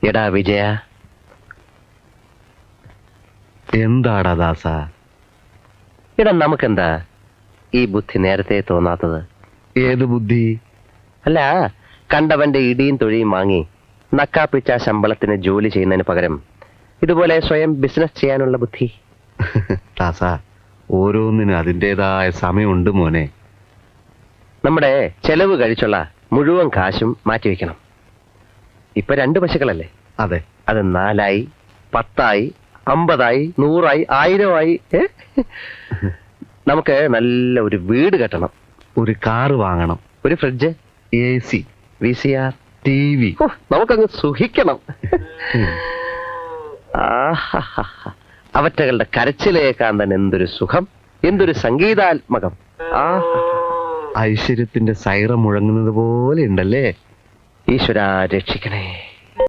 എടാ വിജയ, എന്താടാ ദാസ? എടാ നമുക്കെന്താ ഈ ബുദ്ധി നേരത്തെ തോന്നാത്തത്? ഏത് ബുദ്ധി? അല്ല, കണ്ടവന്റെ ഇടിയും തൊഴിയും വാങ്ങി നക്കാപ്പിച്ച ശമ്പളത്തിന് ജോലി ചെയ്യുന്നതിന് പകരം ഇതുപോലെ സ്വയം ബിസിനസ് ചെയ്യാനുള്ള ബുദ്ധി. ദാസ, ഓരോന്നിനും അതിൻ്റെതായ സമയമുണ്ട് മോനെ. നമ്മുടെ ചെലവ് കഴിച്ചുള്ള മുഴുവൻ കാശും മാറ്റിവെക്കണം. ഇപ്പൊ 2 പശുക്കളല്ലേ? അതെ. അത് 4ആയി, 10ആയി, 50ആയി, 100ആയി, 1000ആയി. നമുക്ക് നല്ല ഒരു വീട് കെട്ടണം, ഒരു കാറ് വാങ്ങണം, ഒരു ഫ്രിഡ്ജ്, AC, VCR, TV. നമുക്കങ്ങ് സുഖിക്കണം. അവറ്റകളുടെ കരച്ചിലേക്കാൻ തന്നെ എന്തൊരു സുഖം, എന്തൊരു സംഗീതാത്മകം. ഐശ്വര്യത്തിന്റെ സൈറം മുഴങ്ങുന്നത് പോലെ ഉണ്ടല്ലേ? ഈശ്വര രക്ഷിക്കണേ.